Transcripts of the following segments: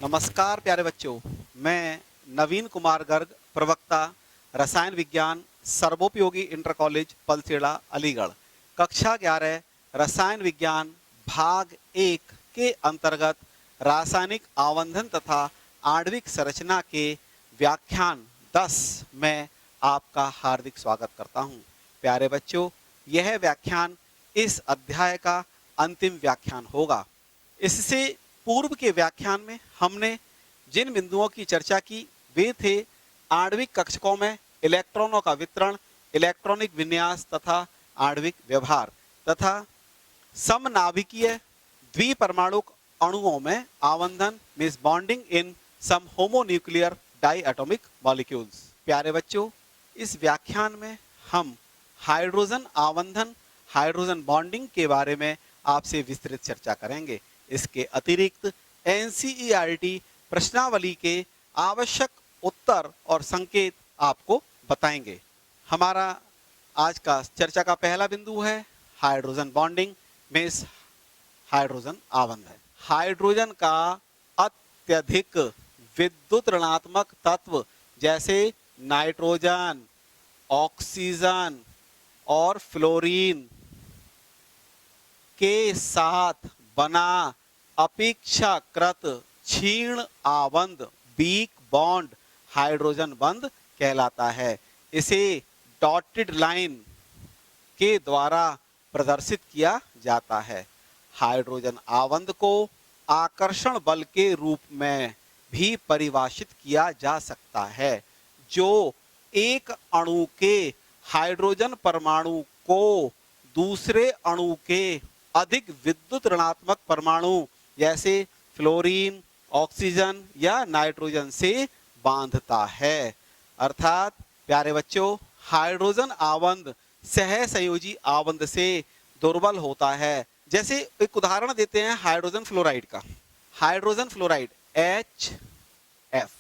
नमस्कार प्यारे बच्चों, मैं नवीन कुमार गर्ग, प्रवक्ता रसायन विज्ञान सर्वोपयोगी इंटर कॉलेज पलसेड़ा अलीगढ़, कक्षा 11 रसायन विज्ञान भाग 1 के अंतर्गत रासायनिक आवर्धन तथा आणविक संरचना के व्याख्यान 10 में आपका हार्दिक स्वागत करता हूं। प्यारे बच्चों, यह व्याख्यान इस अध्याय का अंतिम व्याख्यान होगा। इससे पूर्व के व्याख्यान में हमने जिन बिंदुओं की चर्चा की वे थे आणविक कक्षकों में इलेक्ट्रॉनों का वितरण, इलेक्ट्रॉनिक विन्यास तथा आणविक व्यवहार तथा समनाभिकीय द्विपरमाणुक अणुओं में आवर्धन means bonding in some homonuclear diatomic molecules. प्यारे बच्चों, इस व्याख्यान में हम हाइड्रोजन आवर्धन, हाइड्रोजन बॉन्डिंग के बारे में आपसे विस्तृत चर्चा करेंगे। इसके अतिरिक्त एनसीईआरटी प्रश्नावली के आवश्यक उत्तर और संकेत आपको बताएंगे। हमारा आज का चर्चा का पहला बिंदु है हाइड्रोजन बॉन्डिंग मींस हाइड्रोजन आवर्धन। हाइड्रोजन का अत्यधिक विद्युत ऋणात्मक तत्व जैसे नाइट्रोजन, ऑक्सीजन और फ्लोरीन के साथ बना अपेक्षाकृत क्षीण आबंध वीक बॉन्ड हाइड्रोजन बंध कहलाता है। इसे डॉटेड लाइन के द्वारा प्रदर्शित किया जाता है। हाइड्रोजन आबंध को आकर्षण बल के रूप में भी परिभाषित किया जा सकता है, जो एक अणु के हाइड्रोजन परमाणु को दूसरे अणु के अधिक विद्युत ऋणात्मक परमाणु जैसे फ्लोरीन, ऑक्सीजन या नाइट्रोजन से बांधता है। अर्थात प्यारे बच्चों, हाइड्रोजन आबंध सहसंयोजी आबंध से दुर्बल होता है। जैसे एक उदाहरण देते हैं हाइड्रोजन फ्लोराइड का। हाइड्रोजन फ्लोराइड HF,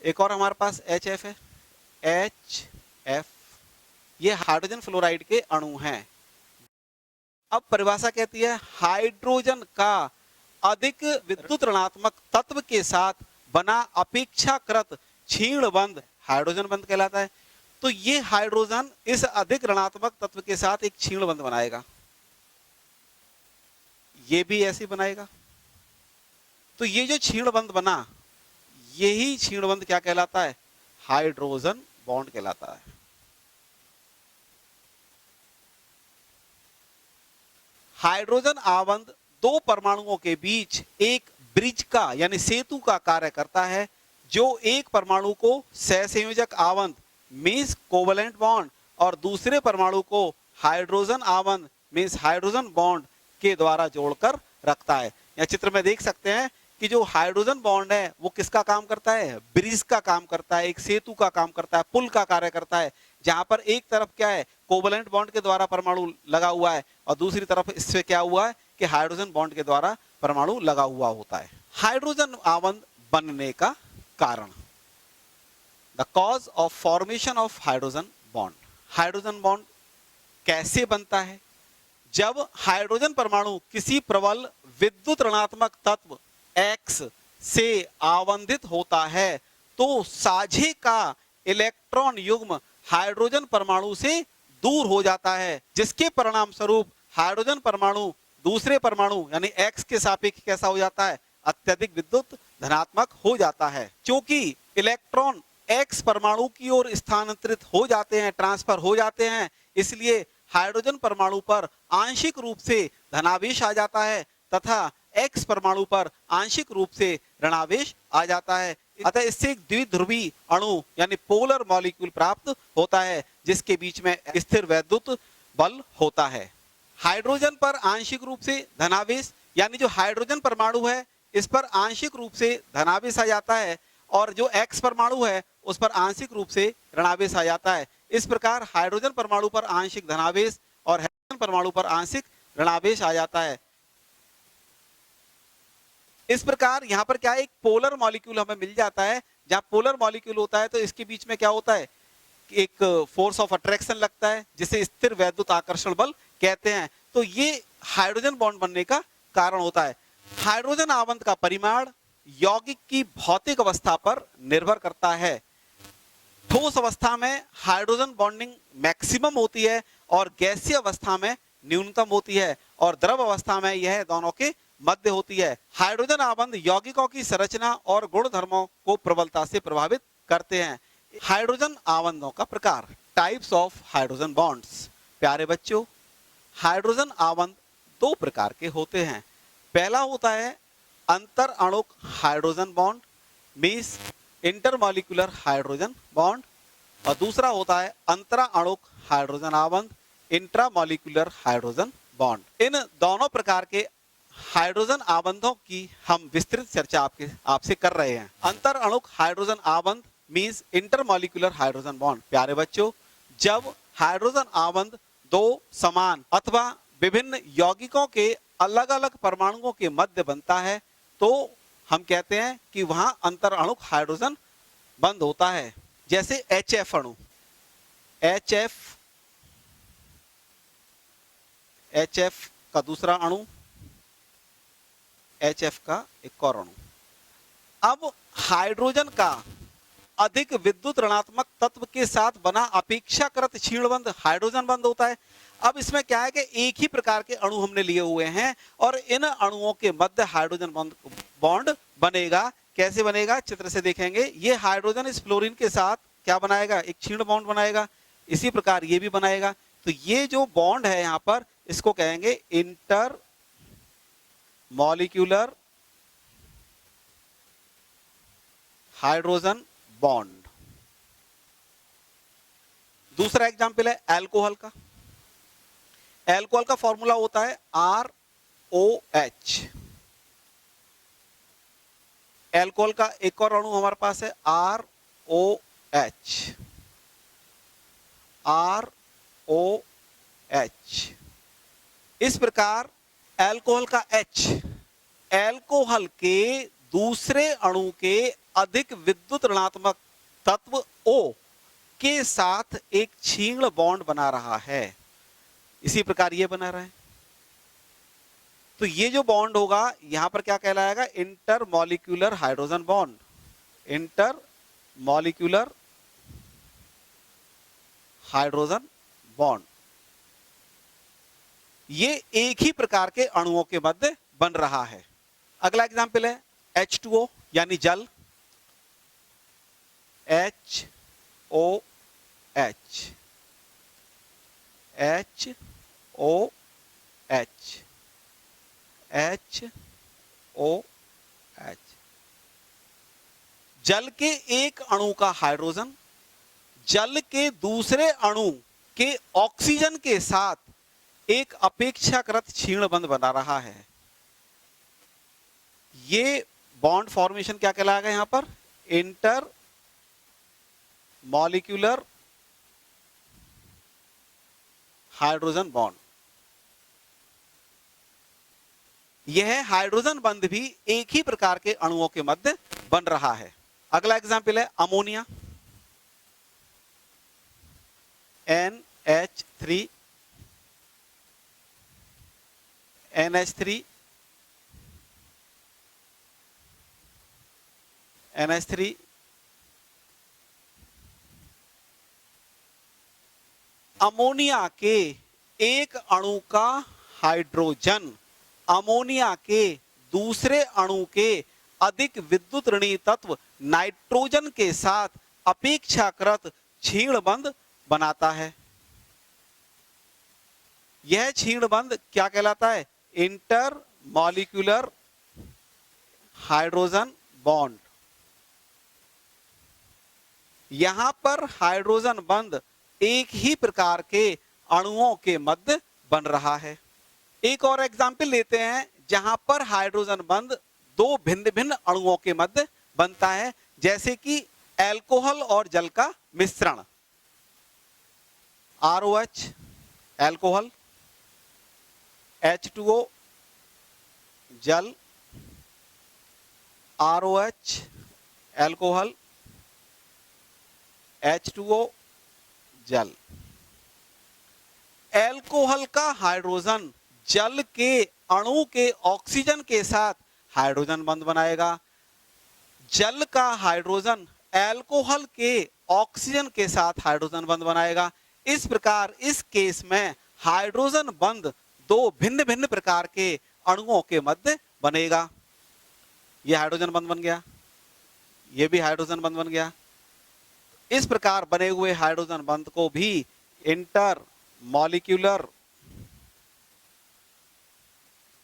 एक और हमारे पास HF है, HF, ये हाइड्रोजन फ्लोराइड के अणु हैं। अब परिभाषा कहती है हाइड्रोजन का अधिक विद्युत ऋणात्मक तत्व के साथ बना अपेक्षाकृत क्षीण बंध हाइड्रोजन बंध कहलाता है। तो ये हाइड्रोजन इस अधिक ऋणात्मक तत्व के साथ एक क्षीण बंध बनाएगा, ये भी ऐसे बनाएगा। तो ये जो क्षीण बंध बना, यही क्षीण बंध क्या कहलाता है? हाइड्रोजन बॉन्ड कहलाता है। हाइड्रोजन आबंध दो परमाणुओं के बीच एक ब्रिज का यानी सेतु का कार्य करता है, जो एक परमाणु को सहसंयोजक आबंध मींस कोवलेंट बॉन्ड और दूसरे परमाणु को हाइड्रोजन आबंध मींस हाइड्रोजन बॉन्ड के द्वारा जोड़कर रखता है। यह चित्र में देख सकते हैं कि जो हाइड्रोजन बॉन्ड है वो किसका काम करता है? ब्रिज का काम करता है, एक सेतु का काम करता है, पुल का कार्य करता है। जहां पर एक तरफ क्या है, कोवलेंट बॉन्ड के द्वारा परमाणु लगा हुआ है और दूसरी तरफ इससे क्या हुआ है कि हाइड्रोजन बॉन्ड के द्वारा परमाणु लगा हुआ होता है। हाइड्रोजन आबंध बनने का कारण, the cause of formation of hydrogen bond. Hydrogen bond कैसे बनता है? जब हाइड्रोजन परमाणु किसी प्रबल विद्युत ऋणात्मक तत्व X से आबंधित होता है तो साझे का इलेक्ट्रॉन युग्म हाइड्रोजन परमाणु से दूर हो जाता है, जिसके परिणाम स्वरूप हाइड्रोजन परमाणु दूसरे परमाणु यानी X के सापेक्ष कैसा हो जाता है? अत्यधिक विद्युत धनात्मक हो जाता है। क्योंकि इलेक्ट्रॉन X परमाणु की ओर स्थानांतरित हो जाते हैं, ट्रांसफर हो जाते हैं, इसलिए हाइड्रोजन परमाणु पर आंशिक रूप से धनावेश आ जाता है तथा X परमाणु पर आंशिक रूप से ऋणावेश आ जाता है। अतः इससे एक द्विध्रुवी अणु यानी पोलर मॉलिक्यूल प्राप्त होता है, जिसके बीच में स्थिर वैद्युत बल होता है। हाइड्रोजन पर आंशिक रूप से धनावेश यानी जो हाइड्रोजन परमाणु है इस पर आंशिक रूप से धनावेश आ जाता है और जो X परमाणु है उस पर आंशिक रूप से ऋणावेश आ जाता है। इस प्रकार हाइड्रोजन परमाणु पर आंशिक धनावेश और हाइड्रोजन परमाणु पर आंशिक ऋणावेश आ जाता है। इस प्रकार यहाँ पर क्या है, एक पोलर मॉलिक्यूल हमें मिल जाता है। जहाँ पोलर मॉलिक्यूल होता है तो इसके बीच में क्या होता है, एक फोर्स ऑफ अट्रैक्शन लगता है, जिसे स्थिर वैद्युत आकर्षण बल कहते हैं। तो ये हाइड्रोजन बॉन्ड बनने का कारण होता है। हाइड्रोजन आवंत का परिमाण यौगिक की भौतिक अवस्था पर निर्भर करता है। ठोस अवस्था में हाइड्रोजन बॉन्डिंग मैक्सिमम होती है और गैसीय अवस्था में न्यूनतम होती है, और द्रव अवस्था में यह दोनों के मध्य होती है। हाइड्रोजन आवंत यौगिकों की संरचना और गुणधर्मों को प्रबलता से प्रभावित करते हैं। हाइड्रोजन आवंतों का प्रकार, टाइप्स ऑफ हाइड्रोजन बॉन्ड्स। प्यारे बच्चों, हाइड्रोजन आवंत दो प्रकार के होते हैं। पहला होता है अंतर अणुक hydrogen bond, means intermolecular hydrogen bond, और दूसरा होता है अंतरा अणुक हाइड्रोजन आवंत, इंट्रामॉलिक्यूलर हाइड्रोजन बॉन्ड। इन दोनों प्रकार के हाइड्रोजन आवंतों की हम विस्तृत चर्चा आपसे कर रहे हैं। अंतर अणुक हाइड्रोजन आवंत मीन्स इंटरमॉलिक्यूलर हाइड्रोजन बॉन्ड। प्यारे बच्चों, जब हाइड्रोजन आवंत दो समान अथवा विभिन्न यौगिकों के अलग अलग परमाणुओं के मध्य बनता है तो हम कहते हैं कि वहां अंतर अणुक हाइड्रोजन बंध होता है। जैसे HF अणु, HF का दूसरा अणु, HF का एक और अणु। अब हाइड्रोजन का अधिक विद्युत ऋणात्मक तत्व के साथ बना अपेक्षाकृत क्षीणबंध हाइड्रोजन बंध होता है। अब इसमें क्या है कि एक ही प्रकार के अणु हमने लिए हुए हैं और इन अणुओं के मध्य हाइड्रोजन बॉन्ड बनेगा। कैसे बनेगा, चित्र से देखेंगे। ये हाइड्रोजन इस फ्लोरीन के साथ क्या बनाएगा, एक क्षीण बॉन्ड बनाएगा। इसी प्रकार ये भी बनाएगा। तो ये जो बॉन्ड है यहां पर, इसको कहेंगे इंटर मॉलिक्यूलर हाइड्रोजन बॉन्ड। दूसरा एग्जांपल है अल्कोहल का। अल्कोहल का फॉर्मूला होता है ROH। अल्कोहल का एक और अणु हमारे पास है ROH। इस प्रकार अल्कोहल का H अल्कोहल के दूसरे अणु के अधिक विद्युत ऋणात्मक तत्व O के साथ एक क्षीण बॉन्ड बना रहा है। इसी प्रकार ये बना रहा है। तो ये जो बॉन्ड होगा यहां पर क्या कहलाएगा, intermolecular hydrogen bond. Intermolecular hydrogen bond ये एक ही प्रकार के अणुओं के मध्य बन रहा है। अगला एग्जांपल है H2O यानी जल। HOH जल के एक अणु का हाइड्रोजन जल के दूसरे अणु के ऑक्सीजन के साथ एक अपेक्षाकृत क्षीण बंध बना रहा है। ये बॉन्ड फॉर्मेशन क्या कहलाएगा यहां पर, इंटर मॉलिक्यूलर हाइड्रोजन बॉन्ड। यह हाइड्रोजन बंध भी एक ही प्रकार के अणुओं के मध्य बन रहा है। अगला एग्जांपल है अमोनिया। NH3 अमोनिया के एक अणु का हाइड्रोजन अमोनिया के दूसरे अणु के अधिक विद्युत ऋणी तत्व नाइट्रोजन के साथ अपेक्षाकृत क्षीण बंध बनाता है। यह क्षीण बंध क्या कहलाता है, इंटर मॉलिक्यूलर हाइड्रोजन बॉन्ड। यहां पर हाइड्रोजन बंध एक ही प्रकार के अणुओं के मध्य बन रहा है। एक और एग्जाम्पल लेते हैं जहां पर हाइड्रोजन बंध दो भिन्न भिन्न अणुओं के मध्य बनता है, जैसे कि अल्कोहल और जल का मिश्रण। ROH अल्कोहल, H2O जल, ROH अल्कोहल, H2O जल। अल्कोहल का हाइड्रोजन जल के अणु के ऑक्सीजन के साथ हाइड्रोजन बंध बनाएगा। जल का हाइड्रोजन अल्कोहल के ऑक्सीजन के साथ हाइड्रोजन बंध बनाएगा। इस प्रकार इस केस में हाइड्रोजन बंध दो भिन्न भिन्न प्रकार के अणुओं के मध्य बनेगा। यह हाइड्रोजन बंध बन गया, यह भी हाइड्रोजन बंध बन गया। इस प्रकार बने हुए हाइड्रोजन बंध को भी इंटर मॉलिक्यूलर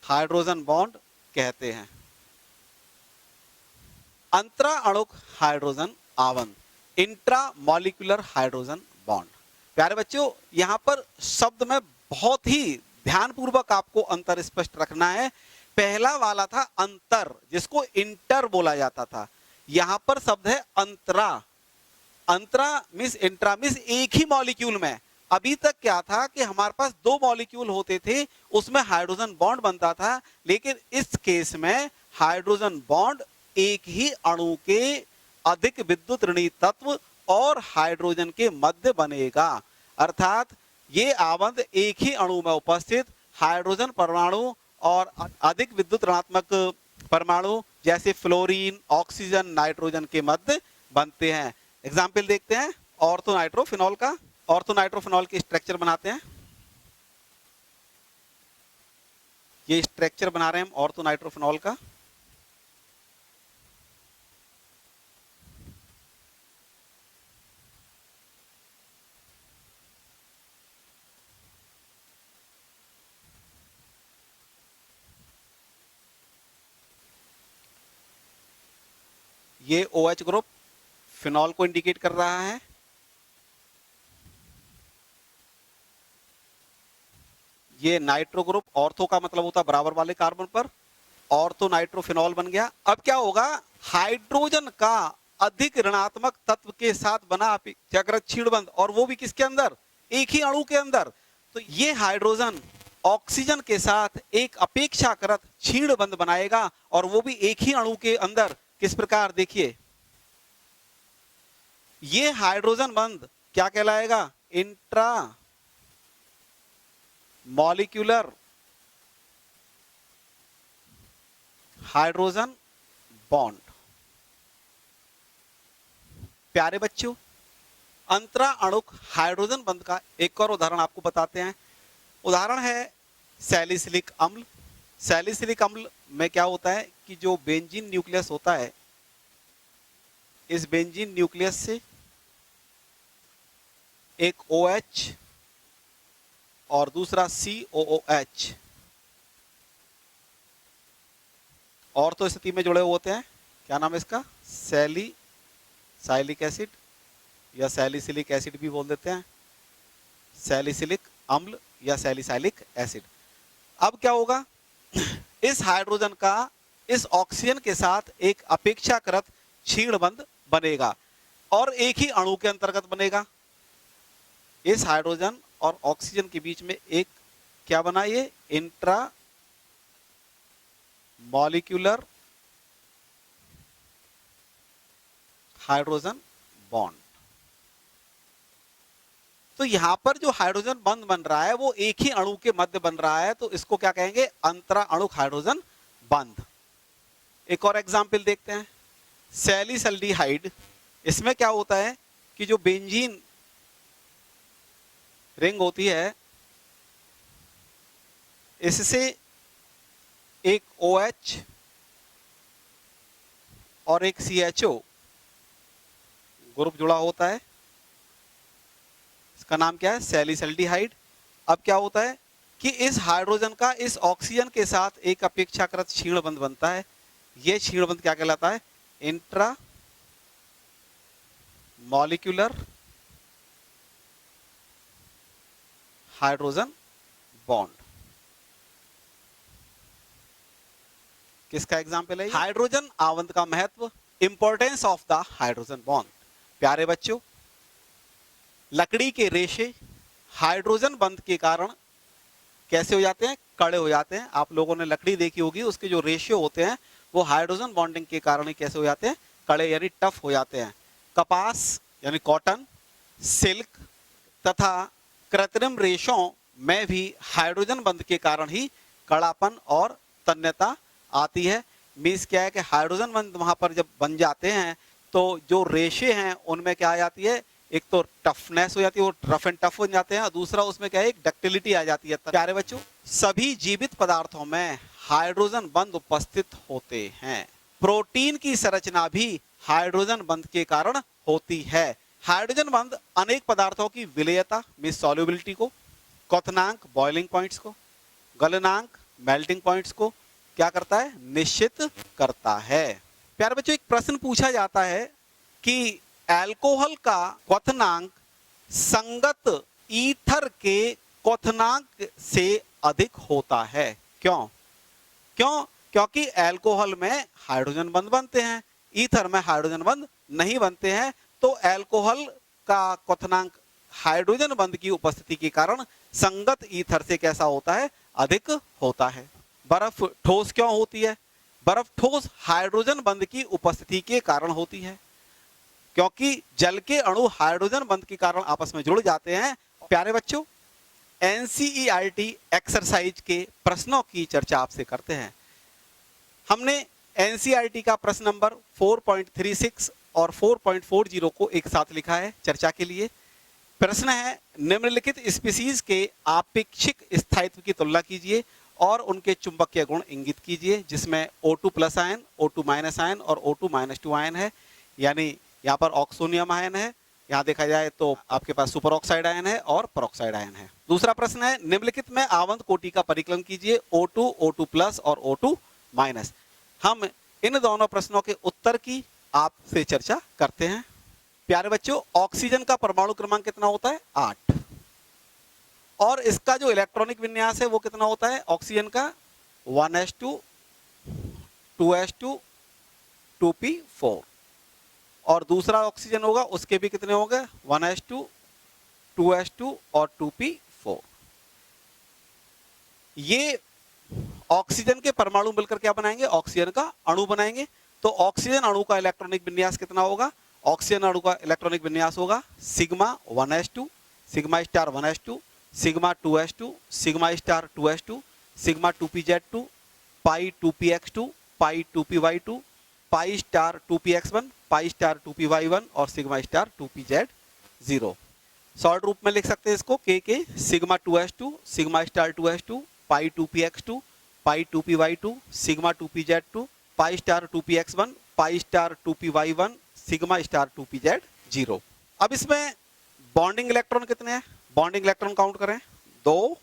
हाइड्रोजन बॉन्ड कहते हैं। अंतरा अणुक हाइड्रोजन आवंत, इंट्रा मॉलिक्यूलर हाइड्रोजन बॉन्ड। प्यारे बच्चों, यहां पर शब्द में बहुत ही ध्यानपूर्वक आपको अंतर स्पष्ट रखना है। पहला वाला था अंतर, जिसको इंटर बोला जाता था। यहां पर शब्द है अंतरा। अंतरा मीन्स इंट्रा मीन्स एक ही मॉलिक्यूल में। अभी तक क्या था कि हमारे पास दो मॉलिक्यूल होते थे, उसमें हाइड्रोजन बॉन्ड बनता था, लेकिन इस केस में हाइड्रोजन बॉन्ड एक ही अणु के अधिक विद्युत ऋणात्मक तत्व और हाइड्रोजन के मध्य बनेगा। अर्थात ये आवंत एक ही अणु में उपस्थित हाइड्रोजन परमाणु और अधिक विद्युत ऋणात्मक परमाणु जैसे फ्लोरीन, ऑक्सीजन, नाइट्रोजन के मध्य बनते हैं। एग्जाम्पल देखते हैं ऑर्थो नाइट्रोफिनॉल का। ऑर्थो नाइट्रोफिनॉल के स्ट्रक्चर बनाते हैं। ये स्ट्रक्चर बना रहे हैं हम ऑर्थो नाइट्रोफिनॉल का। ये OH ग्रुप फिनॉल को इंडिकेट कर रहा है। ये नाइट्रो ग्रुप, ऑर्थो का मतलब होता है बराबर वाले कार्बन पर, ऑर्थो नाइट्रोफिनॉल बन गया। अब क्या होगा, हाइड्रोजन का अधिक ऋणात्मक तत्व के साथ बना अपेक्षाकृत क्षीणबंध, और वो भी किसके अंदर, एक ही अणु के अंदर। तो ये हाइड्रोजन ऑक्सीजन के साथ एक अपेक्षाकृत क्षीणबंध बनाएगा, और वो भी एक ही अणु के अंदर। किस प्रकार, देखिए ये हाइड्रोजन बंध क्या कहलाएगा, इंट्रा मॉलिक्यूलर हाइड्रोजन बॉन्ड। प्यारे बच्चों, अंतरा अणुक हाइड्रोजन बंध का एक और उदाहरण आपको बताते हैं। उदाहरण है सैलिसिलिक अम्ल। सैलिसिलिक अम्ल में क्या होता है कि जो बेंजीन न्यूक्लियस होता है, इस बेंजीन न्यूक्लियस से एक OH और दूसरा COOH और तो स्थिति में जुड़े हुए होते हैं। क्या नाम है इसका, सैलिसाइलिक एसिड या सैलिसिलिक एसिड भी बोल देते हैं, सैलिसिलिक अम्ल या सैलिसाइलिक एसिड। अब क्या होगा, इस हाइड्रोजन का इस ऑक्सीजन के साथ एक अपेक्षाकृत क्षीणबंध बनेगा और एक ही अणु के अंतर्गत बनेगा। इस हाइड्रोजन और ऑक्सीजन के बीच में एक क्या बना, ये इंट्रा मॉलिक्यूलर हाइड्रोजन बॉन्ड। तो यहां पर जो हाइड्रोजन बंध बन रहा है वो एक ही अणु के मध्य बन रहा है, तो इसको क्या कहेंगे, अंतरा अणुक हाइड्रोजन बंध। एक और एग्जाम्पल देखते हैं, सैलिसल्डिहाइड। इसमें क्या होता है कि जो बेंजीन रिंग होती है, इससे एक OH और एक CHO ग्रुप जुड़ा होता है। इसका नाम क्या है, सैलिसल्डिहाइड। अब क्या होता है कि इस हाइड्रोजन का इस ऑक्सीजन के साथ एक अपेक्षाकृत क्षीणबंध बनता है। यह क्षीणबंध क्या कहलाता है, इंट्रा मॉलिक्यूलर हाइड्रोजन बॉन्ड। किसका एग्जाम्पल है, हाइड्रोजन आवंत का महत्व, importance of the hydrogen bond. प्यारे बच्चों, लकड़ी के रेशे हाइड्रोजन बंध के कारण कैसे हो जाते हैं, कड़े हो जाते हैं। आप लोगों ने लकड़ी देखी होगी, उसके जो रेशियो होते हैं वो हाइड्रोजन बॉन्डिंग के कारण ही कैसे हो जाते हैं, कड़े यानी टफ हो जाते हैं। कपास यानी कॉटन, सिल्क तथा कृत्रिम रेशों में भी हाइड्रोजन बंध के कारण ही कड़ापन और तन्यता आती है। मीन्स क्या है कि हाइड्रोजन बंध वहां पर जब बन जाते हैं तो जो रेशे हैं उनमें क्या आ जाती है, एक तो टफनेस हो जाती है, वो रफ एंड टफ हो जाते हैं, और दूसरा उसमें क्या है, एक डक्टिलिटी आ जाती है। प्यारे बच्चों, सभी जीवित पदार्थों में हाइड्रोजन बंध उपस्थित होते हैं। प्रोटीन की संरचना भी हाइड्रोजन बंध के कारण होती है। हाइड्रोजन बंध अनेक पदार्थों की विलेयता मींस सॉल्युबिलिटी को, क्वथनांक बॉइलिंग पॉइंट्स को, गलनांक मेल्टिंग पॉइंट्स को क्या करता है, निश्चित करता है। प्यारे बच्चों, एक प्रश्न पूछा जाता है कि अल्कोहल का क्वथनांक संगत ईथर के क्वथनांक से अधिक होता है। क्यों? क्योंकि अल्कोहल में हाइड्रोजन बंध बनते हैं, ईथर में हाइड्रोजन बंध नहीं बनते हैं। तो अल्कोहल का क्वथनांक हाइड्रोजन बंध की उपस्थिति के कारण संगत ईथर से कैसा होता है, अधिक होता है। बर्फ ठोस क्यों होती है? बर्फ ठोस हाइड्रोजन बंध की उपस्थिति के कारण होती है, क्योंकि जल के अणु हाइड्रोजन बंध के कारण आपस में जुड़ जाते हैं। प्यारे बच्चों, एनसीईआरटी एक्सरसाइज के प्रश्नों की चर्चा आपसे करते हैं। हमने एनसीईआरटी का प्रश्न नंबर 4.36 और 4.40 को एक साथ लिखा है चर्चा के लिए। प्रश्न है, निम्नलिखित स्पीसीज के आपेक्षिक स्थायित्व की तुलना कीजिए और उनके चुंबकीय गुण इंगित कीजिए, जिसमें O2+ आयन, O2- आयन और O2-2 आयन है। यानी यहाँ पर ऑक्सोनियम आयन है, यहाँ देखा जाए तो आपके पास सुपर ऑक्साइड आयन है और परऑक्साइड आयन है। दूसरा प्रश्न है, निम्नलिखित में आवंत कोटि का परिकलन कीजिए, O2, O2+ और O2-। हम इन दोनों प्रश्नों के उत्तर की आपसे चर्चा करते हैं। प्यारे बच्चों, ऑक्सीजन का परमाणु क्रमांक कितना होता है? 8। और इसका जो इलेक्ट्रॉनिक विन्यास है वो कितना होता है? ऑक्सीजन का 1s2 2s2 2p4, और दूसरा ऑक्सीजन होगा उसके भी कितने होंगे? 1s2 2s2 और 2p4। ये ऑक्सीजन के परमाणु मिलकर क्या बनाएंगे? ऑक्सीजन का अणु बनाएंगे। तो ऑक्सीजन अणु का इलेक्ट्रॉनिक विन्यास कितना होगा? ऑक्सीजन अणु का इलेक्ट्रॉनिक विन्यास होगा sigma 1s2, sigma star 1s2, sigma 2s2, sigma star 2s2, sigma 2pz2, पाई 2px2, pi 2py2, pi star 2px1, पाई स्टार 2py1 और सिग्मा स्टार 2pz0। शॉर्ट रूप में लिख सकते हैं इसको के sigma 2s2, sigma star 2s2, pi 2px2, pi 2py2, sigma 2pz2, pi star 2px1, पाई star 2py1, sigma star 2pz0। अब इसमें बॉन्डिंग इलेक्ट्रॉन कितने हैं? बॉन्डिंग इलेक्ट्रॉन काउंट करें, 2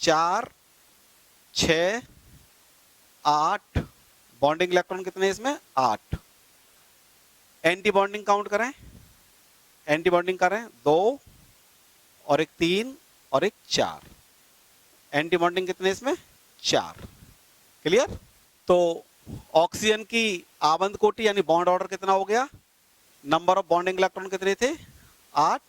4 6 8। बॉन्डिंग इलेक्ट्रॉन कितने हैं इसमें? 8। एंटी बॉन्डिंग काउंट करें, एंटी बॉन्डिंग करें, 2 और एक 3 और एक 4। एंटी बॉन्डिंग कितने इसमें? 4। क्लियर? तो ऑक्सीजन की आवंत कोटि यानी बॉन्ड ऑर्डर कितना हो गया? नंबर ऑफ बॉन्डिंग इलेक्ट्रॉन कितने थे? 8।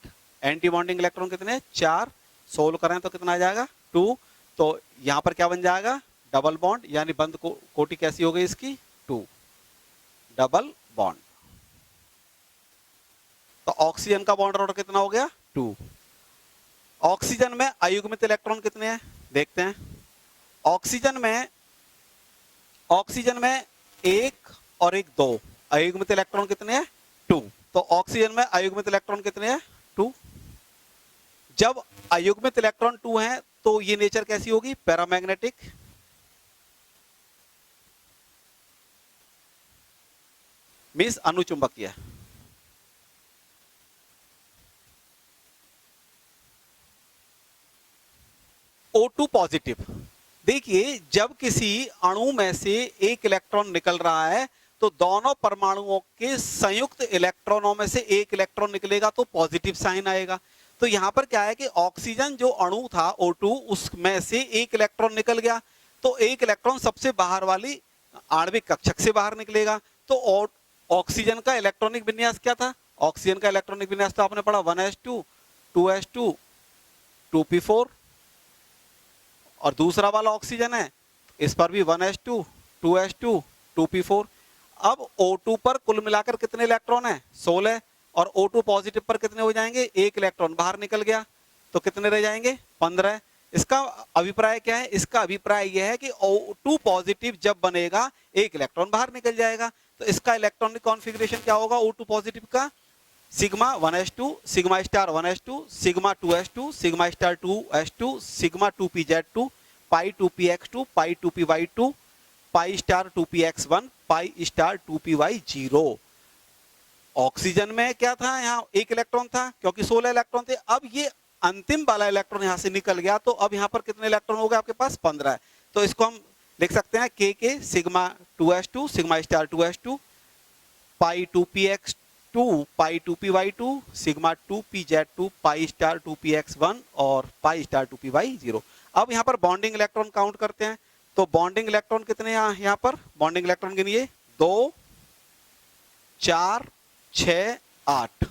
एंटी बॉन्डिंग इलेक्ट्रॉन कितने? 4। सोल्व करें तो कितना आ जाएगा? 2। तो यहां पर क्या बन जाएगा? डबल बॉन्ड, यानी बंद कोटि कैसी हो गई इसकी? 2 डबल बॉन्ड। तो ऑक्सीजन का बॉन्ड ऑर्डर कितना हो गया? 2। ऑक्सीजन में अयुग्मित इलेक्ट्रॉन कितने हैं देखते हैं। ऑक्सीजन में 1 और एक 2। अयुग्मित इलेक्ट्रॉन कितने हैं? 2। तो ऑक्सीजन में अयुग्मित इलेक्ट्रॉन कितने हैं? 2। जब अयुग्मित इलेक्ट्रॉन 2 हैं तो ये नेचर कैसी होगी? पैरामैग्नेटिक। मींस अनुचुंबकीय। O2 positive. देखिए, जब किसी अणु में से एक इलेक्ट्रॉन निकल रहा है तो दोनों परमाणुओं के संयुक्त इलेक्ट्रॉनों में से एक इलेक्ट्रॉन निकलेगा तो पॉजिटिव साइन आएगा। तो यहां पर क्या है कि ऑक्सीजन जो अणु था O2, उसमें से एक इलेक्ट्रॉन निकल गया, तो एक इलेक्ट्रॉन सबसे बाहर वाली आणविक कक्षक से बाहर निकलेगा। तो ऑक्सीजन का इलेक्ट्रॉनिक विन्यास क्या था? ऑक्सीजन का इलेक्ट्रॉनिक विन्यास तो आपने पढ़ा 1s2 2s2 2p4, और दूसरा वाला ऑक्सीजन है इस पर भी 1s2 2s2 2p4। अब O2 पर कुल मिलाकर कितने इलेक्ट्रॉन है? 16। और O2 पॉजिटिव पर कितने हो जाएंगे? एक इलेक्ट्रॉन बाहर निकल गया तो कितने रह जाएंगे? 15। इसका अभिप्राय क्या है? इसका अभिप्राय यह है कि O2 पॉजिटिव जब बनेगा एक इलेक्ट्रॉन बाहर निकल जाएगा। तो इसका इलेक्ट्रॉनिक कॉन्फ़िगरेशन क्या होगा O2 पॉजिटिव का? Sigma 1s2, sigma star 1s2, sigma 2s2, sigma star 2s2, sigma 2pz2, पाई 2px2, pi 2py2, pi star 2px1, pi star 2py0। Oxygen में क्या था? यहाँ एक इलेक्ट्रॉन था क्योंकि 16 इलेक्ट्रॉन थे। अब ये अंतिम वाला इलेक्ट्रॉन यहां से निकल गया, तो अब यहाँ पर कितने इलेक्ट्रॉन हो गए आपके पास? 15 है। तो इसको हम लिख सकते हैं के sigma 2s2, sigma star 2s2, pi 2px2, pi 2py2, sigma 2pz2, pi star 2px1 और पाई स्टार 2py0। अब यहाँ पर बॉन्डिंग इलेक्ट्रॉन काउंट करते हैं। तो बॉन्डिंग इलेक्ट्रॉन कितने हैं यहाँ पर? बॉन्डिंग इलेक्ट्रॉन गिनिए। 2, 4, 6, 8।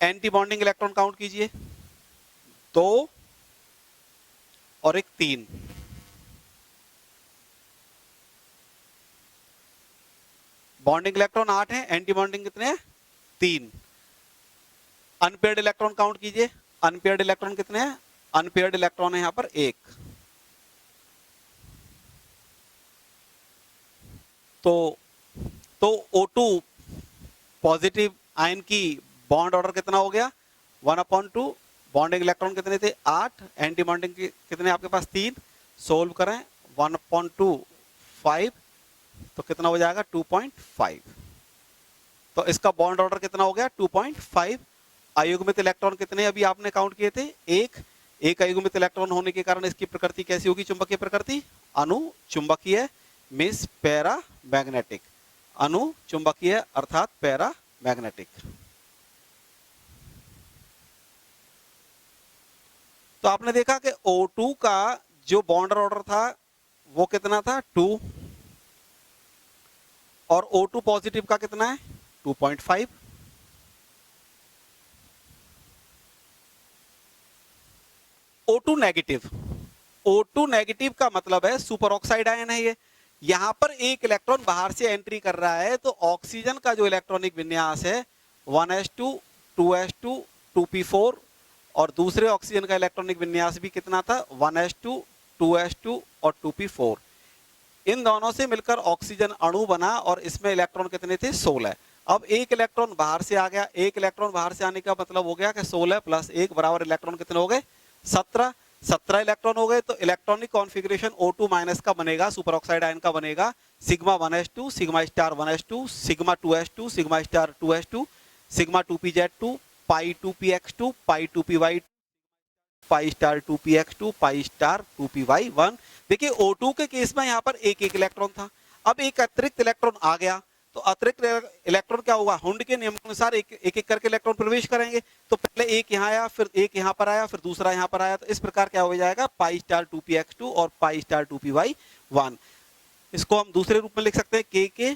एंटी बॉन्डिंग इलेक्ट्रॉन काउंट कीजिए। 2 और एक 3। बॉन्डिंग इलेक्ट्रॉन 8 है, एंटी बॉन्डिंग कितने हैं? 3। अनपेयर्ड इलेक्ट्रॉन काउंट कीजिए। अनपेयर्ड इलेक्ट्रॉन कितने हैं? अनपेयर्ड इलेक्ट्रॉन है यहाँ पर 1। तो O2 पॉजिटिव आयन की बॉन्ड ऑर्डर कितना हो गया? 1/2। बॉन्डिंग इलेक्ट्रॉन कितने थे? 8। एंटी बॉन्डिंग कितने आपके पास? 3। सोल्व करें 1/2 5, तो कितना हो जाएगा? 2.5। तो इसका बॉन्ड ऑर्डर कितना हो गया? 2.5। अयुग्मित इलेक्ट्रॉन कितने अभी आपने काउंट किए थे? एक अयुग्मित इलेक्ट्रॉन होने के कारण इसकी प्रकृति कैसी होगी? चुंबकीय प्रकृति अनुचुंबकीय, मींस पैरा मैग्नेटिक। अनुचुंबकीय अर्थात पैरा मैग्नेटिक। तो आपने देखा कि O2 का जो बॉन्ड ऑर्डर था वो कितना था? 2। और O2 पॉजिटिव का कितना है? 2.5। O2 नेगेटिव, O2 नेगेटिव का मतलब है सुपर ऑक्साइड आयन है ये। यहां पर एक इलेक्ट्रॉन बाहर से एंट्री कर रहा है, तो ऑक्सीजन का जो इलेक्ट्रॉनिक विन्यास है 1s2, 2s2, 2p4, और दूसरे ऑक्सीजन का इलेक्ट्रॉनिक विन्यास भी कितना था? 1s2, 2s2 और 2p4। इन दोनों से मिलकर ऑक्सीजन अणु बना और इसमें इलेक्ट्रॉन कितने थे? 16। अब एक इलेक्ट्रॉन बाहर से आ गया। एक इलेक्ट्रॉन बाहर से आने का मतलब हो गया कि 16 + 1 बराबर इलेक्ट्रॉन कितने हो गए? 17। 17 इलेक्ट्रॉन हो गए। तो इलेक्ट्रॉनिक कॉन्फ़िगरेशन O2 माइनस का बनेगा, सुपर ऑक्साइड आयन का बनेगा sigma 1s2, sigma star 1s2, sigma 2s2, sigma star 2s2, sigma 2pz2, पाई 2px2, पाई 2py2, पाई star 2px2, pi star 2py1। देखिए O2 के केस में यहाँ पर एक एक इलेक्ट्रॉन था। अब एक अतिरिक्त इलेक्ट्रॉन आ गया, तो अतिरिक्त इलेक्ट्रॉन क्या होगा? हुंड के नियम के अनुसार एक एक करके इलेक्ट्रॉन प्रवेश करेंगे। तो पहले एक यहाँ आया, फिर एक यहाँ पर आया, फिर दूसरा यहाँ पर आया। तो इस प्रकार क्या हो जाएगा? पाई स्टार 2px2 और पाई स्टार 2py1। इसको हम दूसरे रूप में लिख सकते हैं के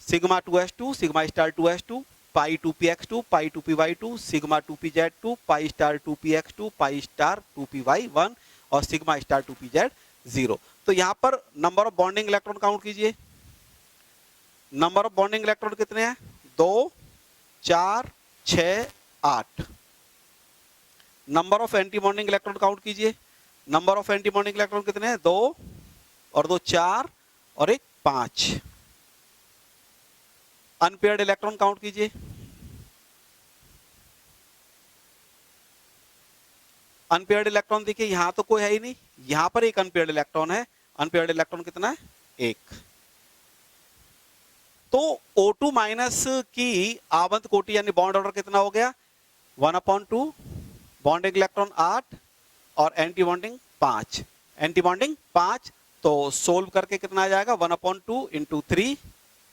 sigma 2s2, sigma star 2s2, pi 2px2, pi 2py2, sigma 2pz2, pi star 2px2, pi star 2py1 और सिग्मा स्टार 2pz0। तो यहाँ पर number of bonding electron count कीजिए। नंबर ऑफ बॉन्डिंग इलेक्ट्रॉन कितने हैं? 2, 4, 6, 8। Number of anti bonding electron count कीजिए। Number of anti bonding electron कितने हैं? 2 और 2 4 और 1 5। अनपेयर्ड इलेक्ट्रॉन काउंट कीजिए। अनपेयर्ड इलेक्ट्रॉन देखिए यहां तो कोई है ही नहीं, यहां पर एक अनपेयर्ड इलेक्ट्रॉन है। अनपेयर्ड इलेक्ट्रॉन कितना है? 1। तो O2 माइनस की आवंत कोटि यानी बॉन्ड ऑर्डर कितना हो गया? 1/2। बॉन्डिंग इलेक्ट्रॉन 8 और एंटी बॉन्डिंग 5। Anti bonding 5। तो सोल्व करके कितना आ जाएगा? 1/2 × 3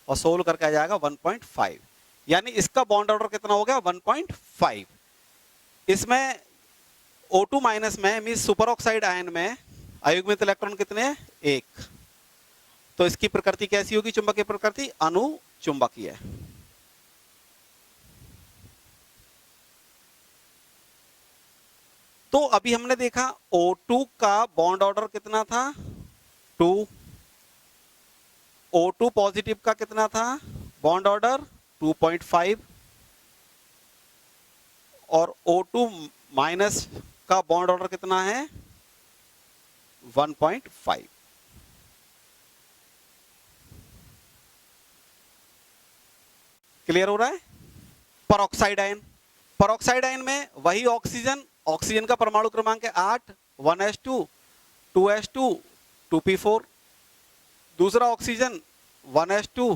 और सोल्व करके आ जाएगा 1.5। यानी इसका बॉन्ड ऑर्डर कितना हो गया? 1.5। इसमें O2 माइनस में मींस सुपर ऑक्साइड आयन में अयुग्मित इलेक्ट्रॉन कितने हैं? 1। तो इसकी प्रकृति कैसी होगी? चुंबकीय प्रकृति अनुचुंबकीय। तो अभी हमने देखा O2 का बॉन्ड ऑर्डर कितना था? 2। O2 पॉजिटिव का कितना था बॉन्ड ऑर्डर? 2.5। और O2 माइनस का बॉन्ड ऑर्डर कितना है 1.5। क्लियर हो रहा है। परऑक्साइड आयन, परऑक्साइड आयन में वही ऑक्सीजन, ऑक्सीजन का परमाणु क्रमांक है 8, 1s2 2s2 2p4। दूसरा ऑक्सीजन 1s2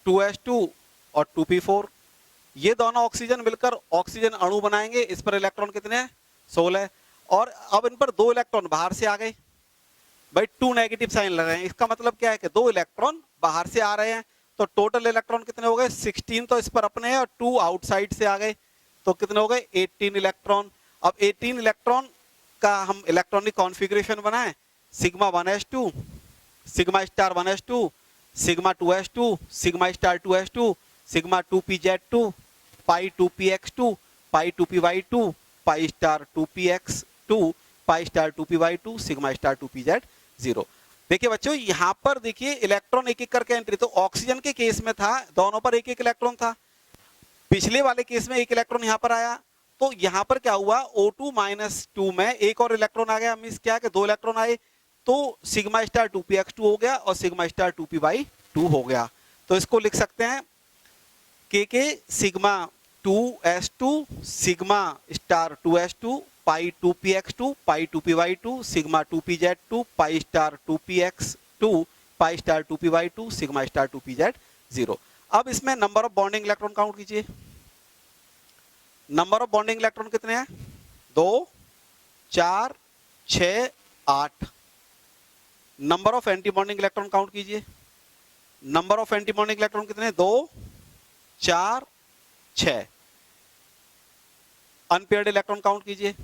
2s2 और 2p4। ये दोनों ऑक्सीजन मिलकर ऑक्सीजन अणु बनाएंगे। इस पर इलेक्ट्रॉन कितने हैं 16। और अब इन पर 2 इलेक्ट्रॉन बाहर से आ गए भाई, 2 नेगेटिव साइन लग रहे हैं। इसका मतलब क्या है कि 2 इलेक्ट्रॉन बाहर से आ रहे हैं, तो टोटल इलेक्ट्रॉन कितने हो गए 16 तो इस पर अपने हैं और 2 आउटसाइड से आ गए, तो कितने हो गए 18 इलेक्ट्रॉन। अब 18 इलेक्ट्रॉन का हम इलेक्ट्रॉनिक कॉन्फ़िगरेशन बनाएं, sigma 1s2 sigma star 1s2 sigma 2s2 sigma star 2s2 sigma 2pz2 पाई 2px2 पाई 2py2 पाई star 2px2 pi star 2py2 sigma star 2pz0। देखिए बच्चों यहां पर देखिए इलेक्ट्रॉन एक एक करके एंट्री, तो ऑक्सीजन के केस में था दोनों पर एक एक इलेक्ट्रॉन था, पिछले वाले केस में एक इलेक्ट्रॉन यहां पर आया, तो यहां पर क्या हुआ O2-2 में एक और इलेक्ट्रॉन आ गया, मींस क्या कि 2 इलेक्ट्रॉन आए, तो सिग्मा स्टार 2px2 हो गया और सिग्मा स्टार 2py2 हो गया। तो इसको लिख सकते हैं के sigma 2s2 sigma star 2s2 pi 2px2 pi 2py2 sigma 2pz2 pi star 2px2 pi star 2py2 sigma star 2pz0। अब इसमें number of bonding electron count कीजिए। नंबर ऑफ बॉन्डिंग इलेक्ट्रॉन कितने हैं 2 4 6 8। Number of anti bonding electron count कीजिए। Number of anti bonding electron कितने 2 4 6। Unpaired electron count कीजिए।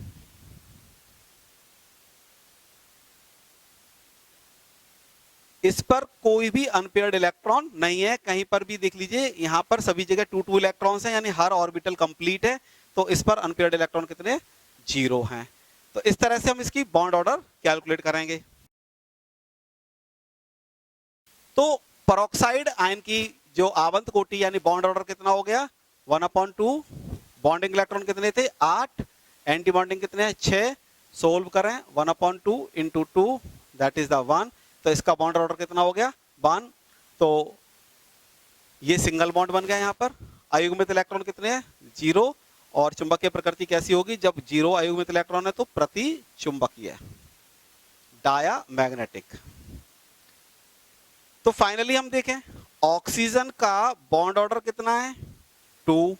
इस पर कोई भी अनपेयर्ड इलेक्ट्रॉन नहीं है, कहीं पर भी देख लीजिए यहां पर सभी जगह 2 इलेक्ट्रॉन्स हैं, यानी हर ऑर्बिटल कंप्लीट है, तो इस पर अनपेयर्ड इलेक्ट्रॉन कितने 0 हैं। तो इस तरह से हम इसकी बॉन्ड ऑर्डर कैलकुलेट करेंगे। तो परऑक्साइड आयन की जो आवंत कोटि यानी बॉन्ड ऑर्डर कितना हो गया 1/2। बॉन्डिंग इलेक्ट्रॉन कितने थे 8, एंटी बॉन्डिंग कितने हैं 6। सोल्व करें 1/2 × 2 दैट इज द 1, तो इसका बॉन्ड ऑर्डर कितना हो गया 1। तो ये सिंगल बॉन्ड बन गया। यहाँ पर अयुग्मित इलेक्ट्रॉन कितने हैं 0, और चुंबकीय प्रकृति कैसी होगी जब 0 अयुग्मित इलेक्ट्रॉन है तो प्रति चुंबकीय, डाया मैग्नेटिक। तो फाइनली हम देखें ऑक्सीजन का बॉन्ड ऑर्डर कितना है 2,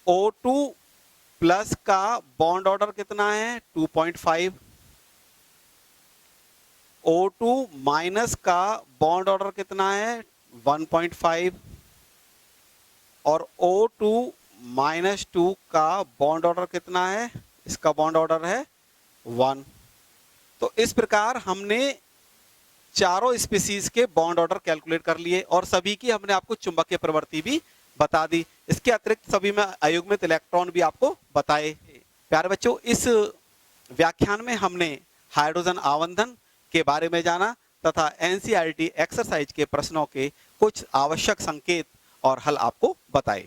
O2 प्लस का बॉन्ड ऑर्डर कितना है 2.5, O2 माइनस का बॉन्ड ऑर्डर कितना है 1.5 और O2 -2 का बॉन्ड ऑर्डर कितना है, इसका बॉन्ड ऑर्डर है 1। तो इस प्रकार हमने चारों स्पीसीज के बॉन्ड ऑर्डर कैलकुलेट कर लिए और सभी की हमने आपको चुंबकीय प्रवृत्ति भी बता दी। इसके अतिरिक्त सभी में अयुग्मित इलेक्ट्रॉन भी आपको बताए। प्यारे बच्चों इस व्याख्यान में हमने हाइड्रोजन आवंधन के बारे में जाना तथा एनसीईआरटी एक्सरसाइज के प्रश्नों के कुछ आवश्यक संकेत और हल आपको बताए।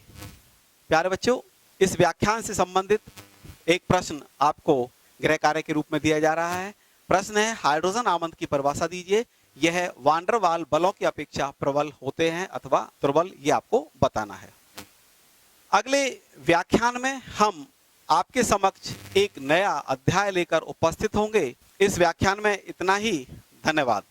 प्यारे बच्चों इस व्याख्यान से संबंधित एक प्रश्न आपको गृह कार्य के रूप में दिया जा रहा है। प्रश्न है हाइड्रोजन आवंत की परिभाषा दीजिए। यह वान डेर वाल बलों की अपेक्षा प्रबल होते हैं अथवा दुर्बल, ये आपको बताना है। अगले व्याख्यान में हम आपके समक्ष एक नया अध्याय लेकर उपस्थित होंगे। इस व्याख्यान में इतना ही। धन्यवाद।